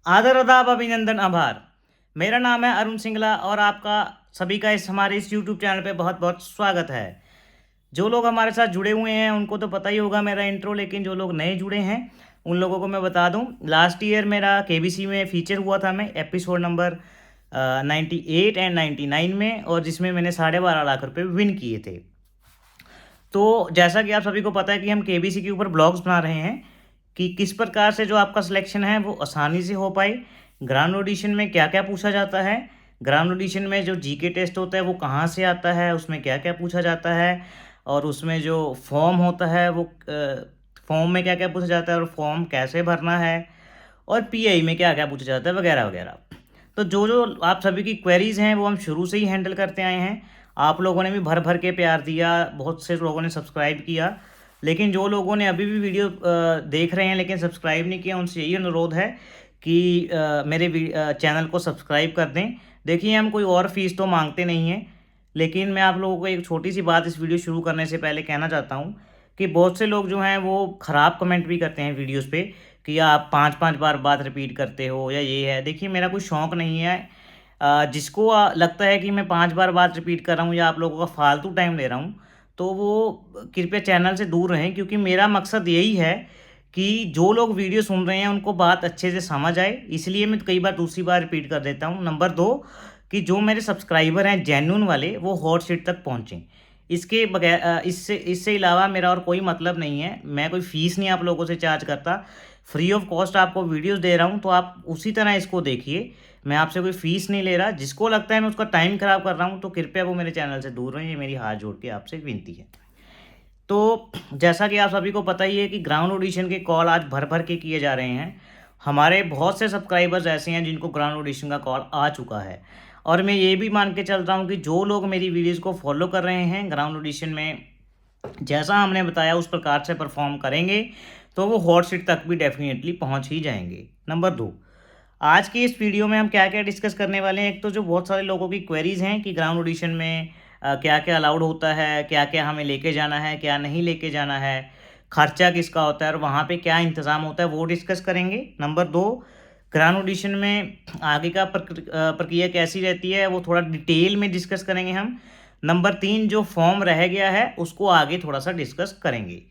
आदर अदाब अभिनंदन आभार। मेरा नाम है अरुण सिंगला और आपका सभी का हमारे इस यूट्यूब चैनल पे बहुत बहुत स्वागत है। जो लोग हमारे साथ जुड़े हुए हैं उनको तो पता ही होगा मेरा इंट्रो, लेकिन जो लोग नए जुड़े हैं उन लोगों को मैं बता दूं, लास्ट ईयर मेरा केबीसी में फीचर हुआ था, मैं एपिसोड नंबर 98 एंड 99 में, और जिसमें मैंने 12.5 लाख रुपए विन किए थे। तो जैसा कि आप सभी को पता है कि हम केबीसी के ऊपर ब्लॉग्स बना रहे हैं कि किस प्रकार से जो आपका सिलेक्शन है वो आसानी से हो पाए। ग्राउंड ऑडिशन में क्या क्या पूछा जाता है, ग्राउंड ऑडिशन में जो जीके टेस्ट होता है वो कहाँ से आता है, उसमें क्या क्या पूछा जाता है, और उसमें जो फॉर्म होता है वो फॉर्म में क्या क्या पूछा जाता है और फॉर्म कैसे भरना है, और पीआई में क्या क्या पूछा जाता है, वगैरह वगैरह। तो जो जो आप सभी की क्वेरीज़ हैं वो हम शुरू से ही हैंडल करते आए हैं। आप लोगों ने भी भर भर के प्यार दिया, बहुत से लोगों ने सब्सक्राइब किया, लेकिन जो लोगों ने अभी भी वीडियो देख रहे हैं लेकिन सब्सक्राइब नहीं किया, उनसे यही अनुरोध है कि मेरे चैनल को सब्सक्राइब कर दें। देखिए, हम कोई और फीस तो मांगते नहीं हैं, लेकिन मैं आप लोगों को एक छोटी सी बात इस वीडियो शुरू करने से पहले कहना चाहता हूँ कि बहुत से लोग जो हैं वो ख़राब कमेंट भी करते हैं वीडियोस पे कि आप 5-5 बार बात रिपीट करते हो या ये है। देखिए, मेरा कोई शौक़ नहीं है। जिसको लगता है कि मैं 5 बार बात रिपीट कर रहा हूँ या आप लोगों का फालतू टाइम ले रहा हूँ, तो वो कृपया चैनल से दूर रहें, क्योंकि मेरा मकसद यही है कि जो लोग वीडियो सुन रहे हैं उनको बात अच्छे से समझ आए। इसलिए मैं कई बार दूसरी बार रिपीट कर देता हूँ। नंबर 2, कि जो मेरे सब्सक्राइबर हैं जेन्युइन वाले, वो हॉट सीट तक पहुँचें। इसके बगैर इससे इससे अलावा मेरा और कोई मतलब नहीं है। मैं कोई फ़ीस नहीं आप लोगों से चार्ज करता, फ्री ऑफ कॉस्ट आपको वीडियोस दे रहा हूँ, तो आप उसी तरह इसको देखिए। मैं आपसे कोई फ़ीस नहीं ले रहा। जिसको लगता है मैं उसका टाइम ख़राब कर रहा हूँ, तो कृपया वो मेरे चैनल से दूर रहें, ये मेरी हाथ जोड़ के आपसे विनती है। तो जैसा कि आप सभी को पता ही है कि ग्राउंड ऑडिशन के कॉल आज भर भर के किए जा रहे हैं। हमारे बहुत से सब्सक्राइबर्स ऐसे हैं जिनको ग्राउंड ऑडिशन का कॉल आ चुका है, और मैं ये भी मान के चल रहा हूँ कि जो लोग मेरी वीडियोज़ को फॉलो कर रहे हैं, ग्राउंड ऑडिशन में जैसा हमने बताया उस प्रकार से परफॉर्म करेंगे, तो वो हॉट सीट तक भी डेफिनेटली पहुंच ही जाएंगे। नंबर 2, आज की इस वीडियो में हम क्या क्या डिस्कस करने वाले हैं। एक तो जो बहुत सारे लोगों की क्वेरीज हैं कि ग्राउंड ऑडिशन में क्या क्या अलाउड होता है, क्या क्या हमें लेके जाना है, क्या नहीं लेके जाना है, खर्चा किसका होता है और वहाँ पे क्या इंतज़ाम होता है, वो डिस्कस करेंगे। नंबर 2, ग्राउंड ऑडिशन में आगे का प्रक्रिया कैसी रहती है वो थोड़ा डिटेल में डिस्कस करेंगे हम। नंबर 3, जो फॉर्म रह गया है उसको आगे थोड़ा सा डिस्कस करेंगे।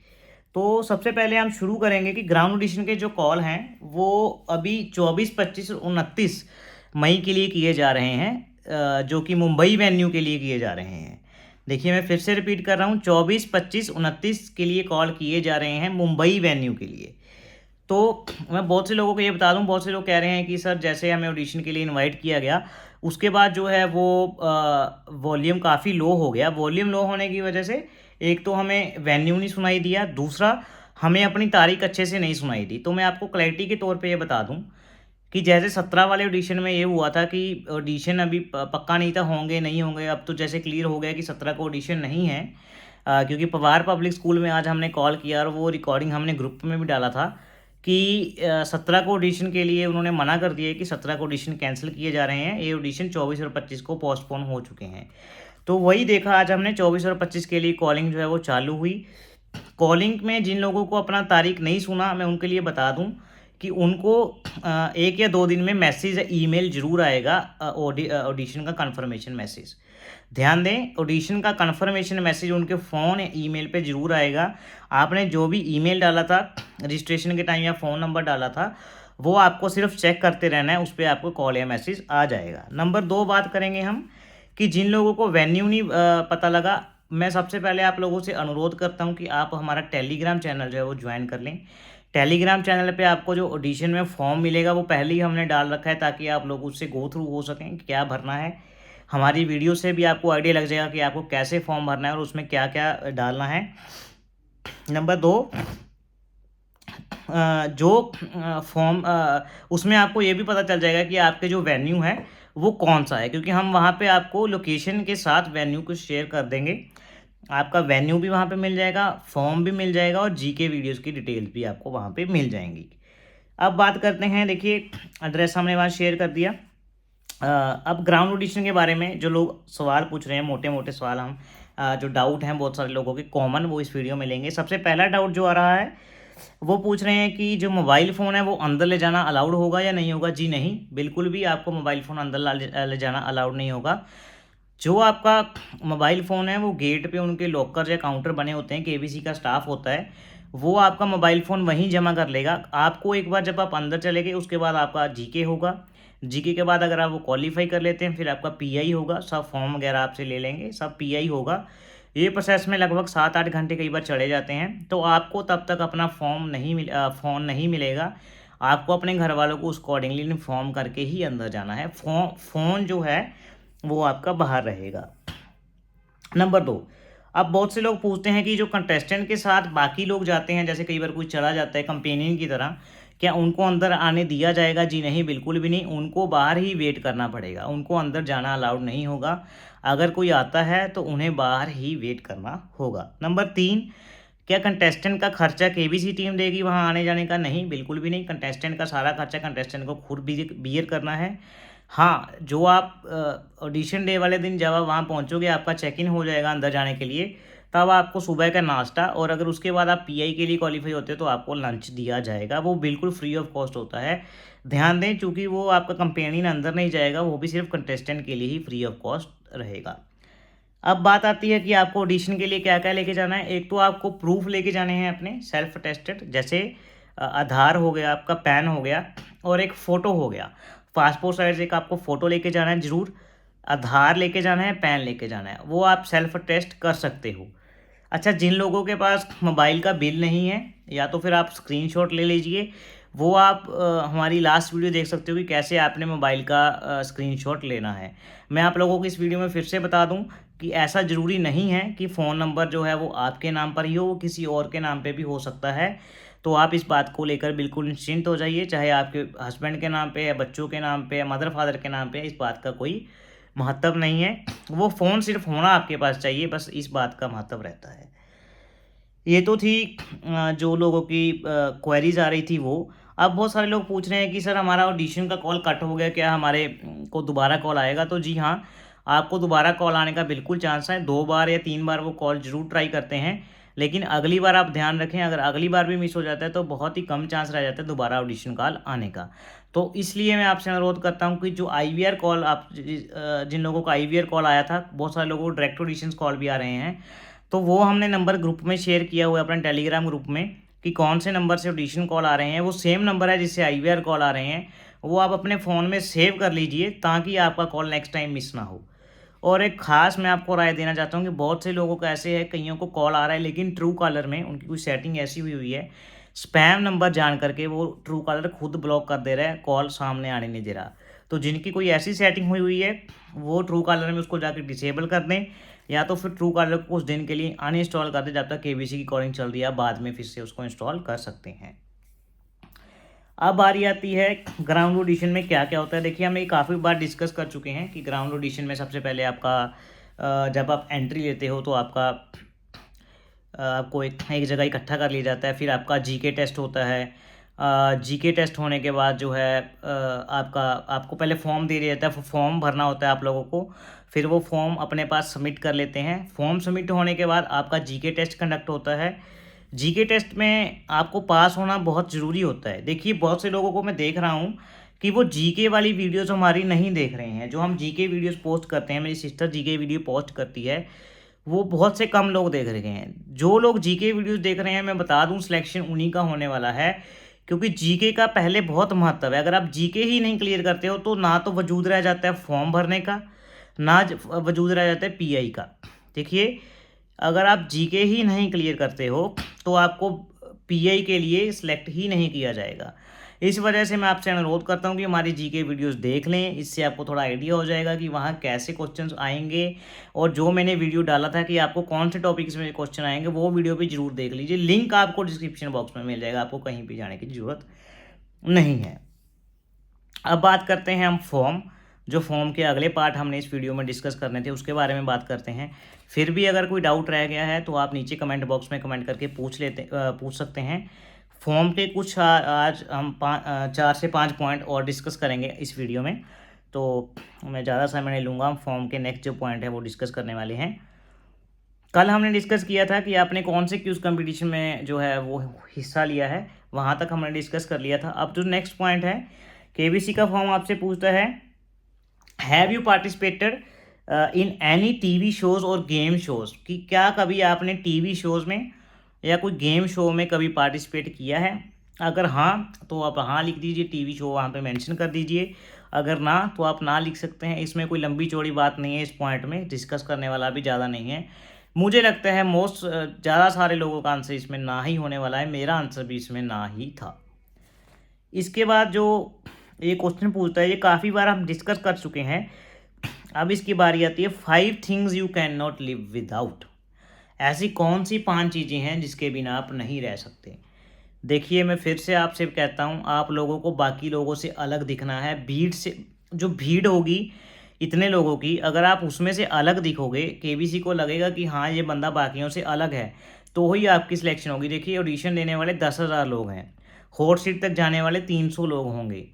तो सबसे पहले हम शुरू करेंगे कि ग्राउंड ऑडिशन के जो कॉल हैं वो अभी 24, 25 और 29 मई के लिए किए जा रहे हैं, जो कि मुंबई वेन्यू के लिए किए जा रहे हैं। देखिए, मैं फिर से रिपीट कर रहा हूँ, 24, 25, 29 के लिए कॉल किए जा रहे हैं मुंबई वेन्यू के लिए। तो मैं बहुत से लोगों को ये बता दूं, बहुत से लोग कह रहे हैं कि सर जैसे हमें ऑडिशन के लिए इनवाइट किया गया उसके बाद जो है वो वॉल्यूम काफ़ी लो हो गया। वॉल्यूम लो होने की वजह से एक तो हमें वेन्यू नहीं सुनाई दिया, दूसरा हमें अपनी तारीख अच्छे से नहीं सुनाई दी। तो मैं आपको क्लैरिटी के तौर पे ये बता दूं कि जैसे 17 वाले ऑडिशन में ये हुआ था कि ऑडिशन अभी पक्का नहीं था, होंगे नहीं होंगे। अब तो जैसे क्लियर हो गया कि 17 को ऑडिशन नहीं है, क्योंकि पवार पब्लिक स्कूल में आज हमने कॉल किया और वो रिकॉर्डिंग हमने ग्रुप में भी डाला था कि 17 को ऑडिशन के लिए उन्होंने मना कर दिया कि 17 को ऑडिशन कैंसिल किए जा रहे हैं। ये ऑडिशन 24 और 25 को पोस्टपोन हो चुके हैं। तो वही देखा आज हमने, 24 और 25 के लिए कॉलिंग जो है वो चालू हुई। कॉलिंग में जिन लोगों को अपना तारीख नहीं सुना, मैं उनके लिए बता दूं कि उनको 1 या 2 दिन में मैसेज या ईमेल ज़रूर आएगा, ऑडिशन का कन्फर्मेशन मैसेज। ध्यान दें, ऑडिशन का कन्फर्मेशन मैसेज उनके फ़ोन या ईमेल पे ज़रूर आएगा। आपने जो भी ईमेल डाला था रजिस्ट्रेशन के टाइम या फ़ोन नंबर डाला था, वो आपको सिर्फ चेक करते रहना है, उस पर आपको कॉल या मैसेज आ जाएगा। नंबर 2, बात करेंगे हम कि जिन लोगों को वेन्यू नहीं पता लगा, मैं सबसे पहले आप लोगों से अनुरोध करता हूं कि आप हमारा टेलीग्राम चैनल जो है वो ज्वाइन कर लें। टेलीग्राम चैनल पे आपको जो ऑडिशन में फॉर्म मिलेगा वो पहले ही हमने डाल रखा है, ताकि आप लोग उससे गो थ्रू हो सकें कि क्या भरना है। हमारी वीडियो से भी आपको आइडिया लग जाएगा कि आपको कैसे फॉर्म भरना है और उसमें क्या क्या डालना है। नंबर 2, जो फॉर्म उसमें आपको ये भी पता चल जाएगा कि आपके जो वेन्यू है वो कौन सा है, क्योंकि हम वहाँ पे आपको लोकेशन के साथ वेन्यू को शेयर कर देंगे। आपका वेन्यू भी वहाँ पे मिल जाएगा, फॉर्म भी मिल जाएगा और जीके वीडियोस की डिटेल्स भी आपको वहाँ पे मिल जाएंगी। अब बात करते हैं, देखिए एड्रेस हमने वहाँ शेयर कर दिया। अब ग्राउंड ऑडिशन के बारे में जो लोग सवाल पूछ रहे हैं, मोटे मोटे सवाल हम जो डाउट हैं बहुत सारे लोगों के कॉमन, वो इस वीडियो में लेंगे। सबसे पहला डाउट जो आ रहा है वो पूछ रहे हैं कि जो मोबाइल फ़ोन है वो अंदर ले जाना अलाउड होगा या नहीं होगा। जी नहीं, बिल्कुल भी आपको मोबाइल फ़ोन अंदर ले जाना अलाउड नहीं होगा। जो आपका मोबाइल फ़ोन है वो गेट पे उनके लॉकर या काउंटर बने होते हैं, केबीसी का स्टाफ होता है, वो आपका मोबाइल फ़ोन वहीं जमा कर लेगा। आपको एक बार जब आप अंदर चले गए उसके बाद आपका जीके होगा, जीके के बाद अगर आप वो क्वालीफाई कर लेते हैं फिर आपका पीआई होगा, सब फॉर्म वगैरह आपसे ले लेंगे, सब पीआई होगा। ये प्रोसेस में लगभग 7-8 घंटे कई बार चले जाते हैं, तो आपको तब तक अपना फ़ोन नहीं मिलेगा। आपको अपने घर वालों को उस अकॉर्डिंगली इन्फॉर्म करके ही अंदर जाना है। फ़ोन जो है वो आपका बाहर रहेगा। नंबर 2, अब बहुत से लोग पूछते हैं कि जो कंटेस्टेंट के साथ बाकी लोग जाते हैं, जैसे कई बार कोई चला जाता है कंपेनियन की तरह, क्या उनको अंदर आने दिया जाएगा? जी नहीं, बिल्कुल भी नहीं, उनको बाहर ही वेट करना पड़ेगा, उनको अंदर जाना अलाउड नहीं होगा। अगर कोई आता है तो उन्हें बाहर ही वेट करना होगा। नंबर 3, क्या कंटेस्टेंट का खर्चा केबीसी टीम देगी वहाँ आने जाने का? नहीं, बिल्कुल भी नहीं, कंटेस्टेंट का सारा खर्चा कंटेस्टेंट को खुद बियर करना है। हाँ, जो आप ऑडिशन डे वाले दिन जब आप वहाँ पहुँचोगे, आपका चेक इन हो जाएगा अंदर जाने के लिए, तब आपको सुबह का नाश्ता, और अगर उसके बाद आप पीआई के लिए क्वालीफाई होते हो तो आपको लंच दिया जाएगा, वो बिल्कुल फ्री ऑफ कॉस्ट होता है। ध्यान दें, चूँकि वो आपका कंपेनियन अंदर नहीं जाएगा, वो भी सिर्फ कंटेस्टेंट के लिए ही फ्री ऑफ कॉस्ट रहेगा। अब बात आती है कि आपको ऑडिशन के लिए क्या क्या लेके जाना है। एक तो आपको प्रूफ लेके जाने हैं अपने सेल्फ अटेस्टेड, जैसे आधार हो गया, आपका पैन हो गया, और एक फ़ोटो हो गया। पासपोर्ट साइज एक आपको फ़ोटो लेके जाना है ज़रूर, आधार लेके जाना है, पैन लेके जाना है, वो आप सेल्फ टेस्ट कर सकते हो। अच्छा, जिन लोगों के पास मोबाइल का बिल नहीं है, या तो फिर आप स्क्रीनशॉट ले लीजिए, वो आप हमारी लास्ट वीडियो देख सकते हो कि कैसे आपने मोबाइल का स्क्रीनशॉट लेना है। मैं आप लोगों को इस वीडियो में फिर से बता दूं कि ऐसा ज़रूरी नहीं है कि फ़ोन नंबर जो है वो आपके नाम पर ही हो, वो किसी और के नाम पे भी हो सकता है। तो आप इस बात को लेकर बिल्कुल निश्चिंत हो जाइए, चाहे आपके हस्बैंड के नाम पे या बच्चों के नाम पे या मदर फादर के नाम पे, इस बात का कोई महत्व नहीं है। वो फ़ोन सिर्फ होना आपके पास चाहिए, बस इस बात का महत्व रहता है। ये तो थी जो लोगों की क्वेरीज आ रही थी वो। अब बहुत सारे लोग पूछ रहे हैं कि सर हमारा ऑडिशन का कॉल कट हो गया, क्या हमारे को दोबारा कॉल आएगा? तो जी हाँ, आपको दोबारा कॉल आने का बिल्कुल चांस है। 2 बार या 3 बार वो कॉल ज़रूर ट्राई करते हैं, लेकिन अगली बार आप ध्यान रखें, अगर अगली बार भी मिस हो जाता है तो बहुत ही कम चांस रह जाता है दोबारा ऑडिशन कॉल आने का। तो इसलिए मैं आपसे अनुरोध करता हूँ कि जो आईवीआर कॉल जिन लोगों का आईवीआर कॉल आया था, बहुत सारे लोगों को डायरेक्ट ऑडिशन कॉल भी आ रहे हैं, तो वो हमने नंबर ग्रुप में शेयर किया हुआ है अपने टेलीग्राम ग्रुप में, कि कौन से नंबर से ऑडिशन कॉल आ रहे हैं। वो सेम नंबर है जिससे आईवीआर कॉल आ रहे हैं, वो आप अपने फ़ोन में सेव कर लीजिए ताकि आपका कॉल नेक्स्ट टाइम मिस ना हो। और एक ख़ास मैं आपको राय देना चाहता हूँ कि बहुत से लोगों का ऐसे है, कईयों को कॉल आ रहा है लेकिन ट्रू कॉलर में उनकी कोई सेटिंग ऐसी हुई हुई है, स्पैम नंबर जान करके वो ट्रू कॉलर खुद ब्लॉक कर दे रहा है, कॉल सामने आने नहीं दे रहा। तो जिनकी कोई ऐसी सेटिंग हुई हुई है, वो ट्रू कॉलर में उसको जाकर डिसेबल कर दें, या तो फिर ट्रू कॉलर को कुछ दिन के लिए अनइंस्टॉल कर दें जब तक केबीसी की कॉलिंग चल रही है, बाद में फिर से उसको इंस्टॉल कर सकते हैं। अब बारी आती है ग्राउंड ऑडिशन में क्या क्या होता है। देखिए, हम ये काफ़ी बार डिस्कस कर चुके हैं कि ग्राउंड ऑडिशन में सबसे पहले आपका जब आप एंट्री लेते हो तो आपको एक जगह इकट्ठा कर लिया जाता है, फिर आपका जीके टेस्ट होता है। जीके टेस्ट होने के बाद जो है आपको पहले फॉर्म दे दिया जाता है, फॉर्म भरना होता है आप लोगों को, फिर वो फॉर्म अपने पास सबमिट कर लेते हैं। फॉर्म सबमिट होने के बाद आपका जीके टेस्ट कंडक्ट होता है। जीके टेस्ट में आपको पास होना बहुत ज़रूरी होता है। देखिए, बहुत से लोगों को मैं देख रहा हूँ कि वो जीके वाली वीडियोस हमारी नहीं देख रहे हैं। जो हम जीके वीडियोस पोस्ट करते हैं, मेरी सिस्टर जीके वीडियो पोस्ट करती है, वो बहुत से कम लोग देख रहे हैं। जो लोग जीके वीडियोस देख रहे हैं, मैं बता दूं, सिलेक्शन उन्हीं का होने वाला है, क्योंकि जीके का पहले बहुत महत्व है। अगर आप जीके ही नहीं क्लियर करते हो तो ना तो वजूद रह जाता है फॉर्म भरने का, ना वजूद रह जाता है पीआई का। देखिए, अगर आप जीके ही नहीं क्लियर करते हो तो आपको पीआई के लिए सिलेक्ट ही नहीं किया जाएगा। इस वजह से मैं आपसे अनुरोध करता हूं कि हमारी जीके वीडियोस देख लें, इससे आपको थोड़ा आइडिया हो जाएगा कि वहाँ कैसे क्वेश्चंस आएंगे। और जो मैंने वीडियो डाला था कि आपको कौन से टॉपिक्स में क्वेश्चन आएंगे, वो वीडियो भी जरूर देख लीजिए। लिंक आपको डिस्क्रिप्शन बॉक्स में मिल जाएगा, आपको कहीं भी जाने की ज़रूरत नहीं है। अब बात करते हैं हम फॉर्म। जो फॉर्म के अगले पार्ट हमने इस वीडियो में डिस्कस करने थे, उसके बारे में बात करते हैं। फिर भी अगर कोई डाउट रह गया है तो आप नीचे कमेंट बॉक्स में कमेंट करके पूछ सकते हैं। फॉर्म के कुछ आज हम 4 से 5 पॉइंट और डिस्कस करेंगे इस वीडियो में, तो मैं ज़्यादा समय नहीं लूँगा। हम फॉर्म के नेक्स्ट जो पॉइंट है वो डिस्कस करने वाले हैं। कल हमने डिस्कस किया था कि आपने कौन से क्यूज़ कंपटीशन में जो है वो हिस्सा लिया है, वहाँ तक हमने डिस्कस कर लिया था। अब जो नेक्स्ट पॉइंट है, केबीसी का फॉर्म आपसे पूछता है, have you participated in any TV shows और गेम शोज़, कि क्या कभी आपने टीवी शोज़ में या कोई गेम शो में कभी पार्टिसिपेट किया है। अगर हाँ तो आप हाँ लिख दीजिए, टीवी शो वहाँ पे मेंशन कर दीजिए। अगर ना तो आप ना लिख सकते हैं। इसमें कोई लंबी चौड़ी बात नहीं है, इस पॉइंट में डिस्कस करने वाला भी ज़्यादा नहीं है। मुझे लगता है ज़्यादा सारे लोगों का आंसर इसमें ना ही होने वाला है, मेरा आंसर भी इसमें ना ही था। इसके बाद जो ये क्वेश्चन पूछता है, ये काफ़ी बार हम डिस्कस कर चुके हैं। अब इसकी बारी आती है, 5 things you can not live without. ऐसी कौन सी 5 चीज़ें हैं जिसके बिना आप नहीं रह सकते। देखिए, मैं फिर से आपसे कहता हूँ, आप लोगों को बाकी लोगों से अलग दिखना है। भीड़ से जो भीड़ होगी इतने लोगों की, अगर आप उसमें से अलग दिखोगे, केबीसी को लगेगा कि हाँ ये बंदा बाकियों से अलग है, तो ही आपकी सिलेक्शन होगी। देखिए, ऑडिशन देने वाले 10,000 लोग हैं, हॉट सीट तक जाने वाले 300 लोग होंगे।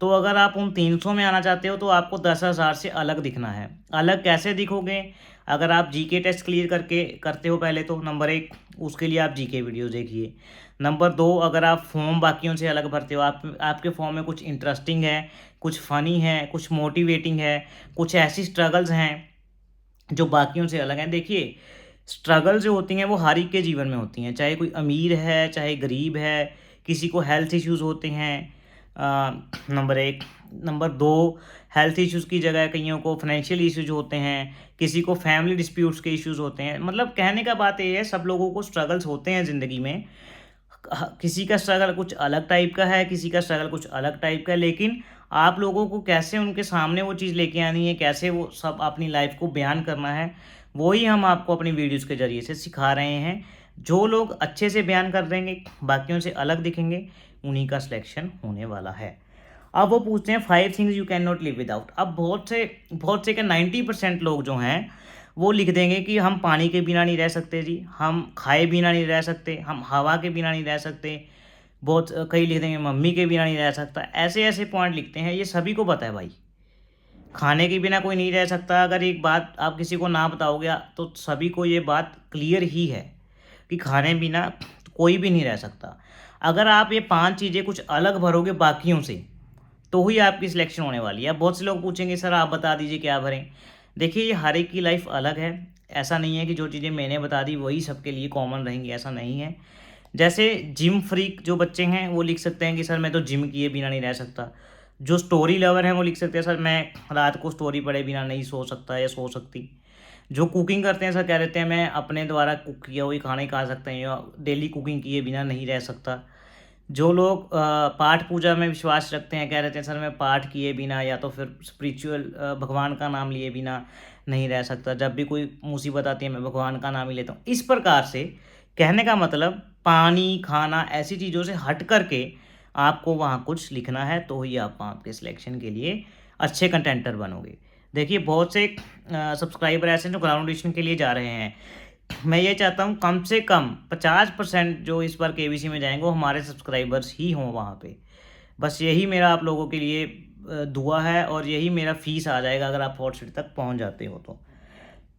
तो अगर आप उन 300 में आना चाहते हो तो आपको 10,000 से अलग दिखना है। अलग कैसे दिखोगे? अगर आप जीके टेस्ट क्लियर करते हो पहले तो, नंबर 1, उसके लिए आप जीके वीडियोस देखिए। नंबर 2, अगर आप फॉर्म बाकियों से अलग भरते हो, आपके फॉर्म में कुछ इंटरेस्टिंग है, कुछ फ़नी है, कुछ मोटिवेटिंग है, कुछ ऐसी स्ट्रगल्स हैं जो बाकियों से अलग हैं। देखिए, स्ट्रगल जो होती हैं वो हर एक के जीवन में होती हैं, चाहे कोई अमीर है चाहे गरीब है, किसी को हेल्थ इश्यूज़ होते हैं, नंबर 1। नंबर 2, हेल्थ इश्यूज़ की जगह कईयों को फाइनेंशियल इश्यूज होते हैं, किसी को फैमिली डिस्प्यूट्स के इश्यूज़ होते हैं। मतलब कहने का बात ये है, सब लोगों को स्ट्रगल्स होते हैं ज़िंदगी में। किसी का स्ट्रगल कुछ अलग टाइप का है, किसी का स्ट्रगल कुछ अलग टाइप का है, लेकिन आप लोगों को कैसे उनके सामने वो चीज़ लेके आनी है, कैसे वो सब अपनी लाइफ को बयान करना है, वो ही हम आपको अपनी वीडियोज़ के ज़रिए से सिखा रहे हैं। जो लोग अच्छे से बयान कर देंगे, बाकियों से अलग दिखेंगे, उन्हीं का सिलेक्शन होने वाला है। अब वो पूछते हैं 5 things you can not live without. अब बहुत से क्या 90% लोग जो हैं वो लिख देंगे कि हम पानी के बिना नहीं रह सकते जी, हम खाए बिना नहीं रह सकते, हम हवा के बिना नहीं रह सकते। बहुत कई लिख देंगे मम्मी के बिना नहीं रह सकता। ऐसे ऐसे पॉइंट लिखते हैं, ये सभी को पता है भाई। खाने के बिना कोई नहीं रह सकता, अगर एक बात आप किसी को ना बताओगे तो सभी को ये बात क्लियर ही है कि खाने बिना कोई भी नहीं रह सकता। अगर आप ये 5 चीज़ें कुछ अलग भरोगे बाकियों से, तो ही आपकी सिलेक्शन होने वाली है। अब बहुत से लोग पूछेंगे सर आप बता दीजिए क्या भरें। देखिए, ये हर एक की लाइफ अलग है। ऐसा नहीं है कि जो चीज़ें मैंने बता दी वही सबके लिए कॉमन रहेंगी, ऐसा नहीं है। जैसे जिम फ्रीक जो बच्चे हैं वो लिख सकते हैं कि सर मैं तो जिम किए बिना नहीं रह सकता। जो स्टोरी लवर हैं वो लिख सकते हैं सर मैं रात को स्टोरी पढ़े बिना नहीं सो सकता या सो सकती। जो कुकिंग करते हैं सर कह देते हैं मैं अपने द्वारा कुक किया हुई खाने खा सकते हैं या डेली कुकिंग किए बिना नहीं रह सकता। जो लोग पाठ पूजा में विश्वास रखते हैं कह रहे हैं सर मैं पाठ किए बिना या तो फिर स्पिरिचुअल भगवान का नाम लिए बिना नहीं रह सकता। जब भी कोई मुसीबत आती है मैं भगवान का नाम ही लेता हूँ। इस प्रकार से कहने का मतलब पानी, खाना, ऐसी चीज़ों से हट करके आपको वहाँ कुछ लिखना है, तो ही आप वहाँ आपके सिलेक्शन के लिए अच्छे कंटेंटर बनोगे। देखिए, बहुत से सब्सक्राइबर ऐसे हैं जो ग्राउंड ऑडिशन के लिए जा रहे हैं। मैं ये चाहता हूँ कम से कम 50% जो इस बार केबीसी में जाएंगे वो हमारे सब्सक्राइबर्स ही हों वहाँ पे। बस यही मेरा आप लोगों के लिए दुआ है, और यही मेरा फीस आ जाएगा अगर आप हॉट सीट तक पहुँच जाते हो तो।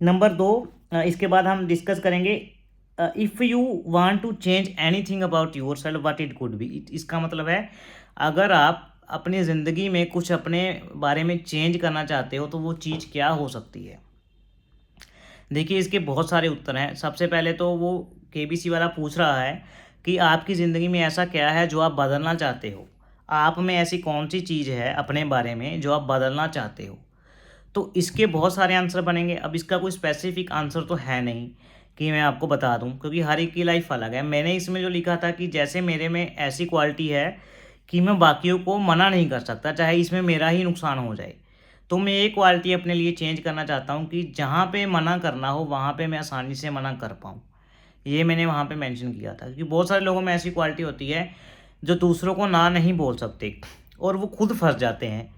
नंबर 2, इसके बाद हम डिस्कस करेंगे, if you want to change anything about yourself what it could be. इसका मतलब है, अगर आप अपनी ज़िंदगी में कुछ अपने बारे में चेंज करना चाहते हो तो वो चीज़ क्या हो सकती है। देखिए, इसके बहुत सारे उत्तर हैं। सबसे पहले तो वो केबीसी वाला पूछ रहा है कि आपकी ज़िंदगी में ऐसा क्या है जो आप बदलना चाहते हो। आप में ऐसी कौन सी चीज़ है अपने बारे में जो आप बदलना चाहते हो। तो इसके बहुत सारे आंसर बनेंगे। अब इसका कोई स्पेसिफिक आंसर तो है नहीं कि मैं आपको बता दूं, क्योंकि हर एक की लाइफ अलग है। मैंने इसमें जो लिखा था कि जैसे मेरे में ऐसी क्वालिटी है कि मैं बाकियों को मना नहीं कर सकता, चाहे इसमें मेरा ही नुकसान हो जाए। तो मैं एक क्वालिटी अपने लिए चेंज करना चाहता हूँ कि जहाँ पे मना करना हो वहाँ पे मैं आसानी से मना कर पाऊँ। ये मैंने वहाँ पे मेंशन किया था, क्योंकि बहुत सारे लोगों में ऐसी क्वालिटी होती है जो दूसरों को ना नहीं बोल सकते और वो खुद फंस जाते हैं।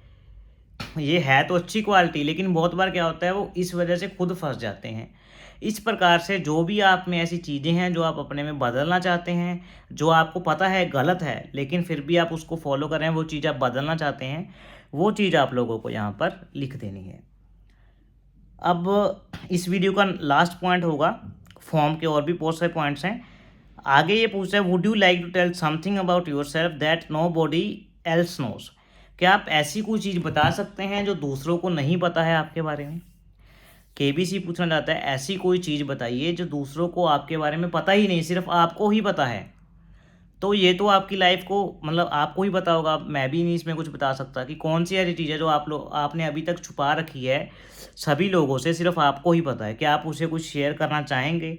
ये है तो अच्छी क्वालिटी, लेकिन बहुत बार क्या होता है वो इस वजह से खुद फंस जाते हैं। इस प्रकार से जो भी आप में ऐसी चीज़ें हैं जो आप अपने में बदलना चाहते हैं, जो आपको पता है गलत है लेकिन फिर भी आप उसको फॉलो कर रहे हैं, वो चीज़ आप बदलना चाहते हैं, वो चीज़ आप लोगों को यहाँ पर लिख देनी है। अब इस वीडियो का लास्ट पॉइंट होगा फॉर्म के और भी बहुत सारे पॉइंट्स हैं। आगे ये पूछता है, would you like to tell something about yourself that nobody else knows. क्या आप ऐसी कोई चीज़ बता सकते हैं जो दूसरों को नहीं पता है आपके बारे में। केबीसी पूछना चाहता है, ऐसी कोई चीज़ बताइए जो दूसरों को आपके बारे में पता ही नहीं, सिर्फ आपको ही पता है। तो ये तो आपकी लाइफ को मतलब आपको ही पता होगा, मैं भी नहीं इसमें कुछ बता सकता कि कौन सी ऐसी चीज़ है जो आपने अभी तक छुपा रखी है सभी लोगों से, सिर्फ आपको ही पता है। क्या आप उसे कुछ शेयर करना चाहेंगे।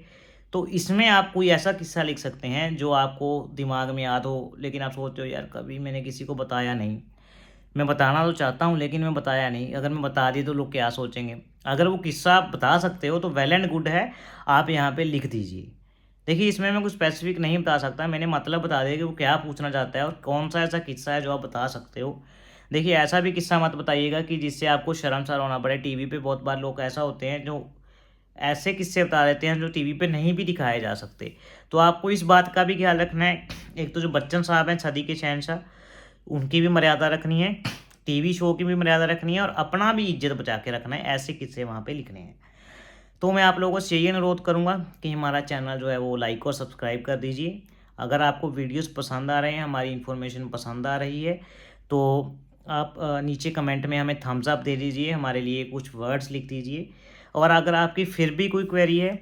तो इसमें आप कोई ऐसा किस्सा लिख सकते हैं जो आपको दिमाग में याद हो, लेकिन आप सोचते हो यार कभी मैंने किसी को बताया नहीं, मैं बताना तो चाहता हूँ लेकिन मैं बताया नहीं, अगर मैं बता दी तो लोग क्या सोचेंगे। अगर वो किस्सा आप बता सकते हो तो वेल एंड गुड है, आप यहाँ पे लिख दीजिए। देखिए इसमें मैं कुछ स्पेसिफिक नहीं बता सकता, मैंने मतलब बता दिया कि वो क्या पूछना चाहता है और कौन सा ऐसा किस्सा है जो आप बता सकते हो। देखिए ऐसा भी किस्सा मत बताइएगा कि जिससे आपको शर्मसार होना पड़े। टीवी पे बहुत बार लोग ऐसा होते हैं जो ऐसे किस्से बता देते हैं जो टीवी पे नहीं भी दिखाए जा सकते। तो आपको इस बात का भी ख्याल रखना है, एक तो जो बच्चन साहब हैं सदी के शहंशाह, उनकी भी मर्यादा रखनी है, टीवी शो की भी मर्यादा रखनी है और अपना भी इज्जत बचा के रखना है। ऐसे किस्से वहाँ पे लिखने हैं। तो मैं आप लोगों से यही अनुरोध करूँगा कि हमारा चैनल जो है वो लाइक और सब्सक्राइब कर दीजिए। अगर आपको वीडियोस पसंद आ रहे हैं, हमारी इन्फॉर्मेशन पसंद आ रही है, तो आप नीचे कमेंट में हमें थम्स अप दे दीजिए, हमारे लिए कुछ वर्ड्स लिख दीजिए। और अगर आपकी फिर भी कोई क्वेरी है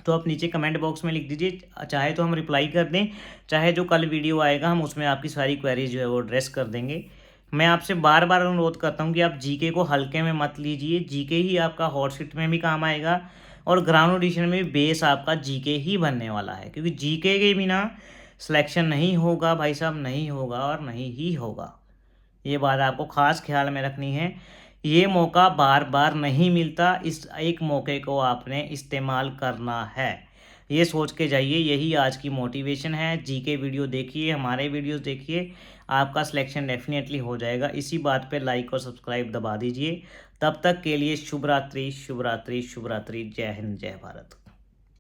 तो आप नीचे कमेंट बॉक्स में लिख दीजिए, चाहे तो हम रिप्लाई कर दें, चाहे जो कल वीडियो आएगा हम उसमें आपकी सारी क्वेरीज जो है वो एड्रेस कर देंगे। मैं आपसे बार बार अनुरोध करता हूँ कि आप जीके को हल्के में मत लीजिए, जीके ही आपका हॉट सीट में भी काम आएगा और ग्राउंड एडिशन में भी बेस आपका जीके ही बनने वाला है, क्योंकि जीके के बिना सिलेक्शन नहीं होगा भाई साहब, नहीं होगा और नहीं ही होगा। ये बात आपको खास ख्याल में रखनी है। ये मौका बार बार नहीं मिलता, इस एक मौके को आपने इस्तेमाल करना है, ये सोच के जाइए। यही आज की मोटिवेशन है। जीके वीडियो देखिए, हमारे वीडियोस देखिए, आपका सिलेक्शन डेफिनेटली हो जाएगा। इसी बात पे लाइक और सब्सक्राइब दबा दीजिए। तब तक के लिए शुभ रात्रि, शुभ रात्रि, शुभ रात्रि। जय हिंद, जय भारत।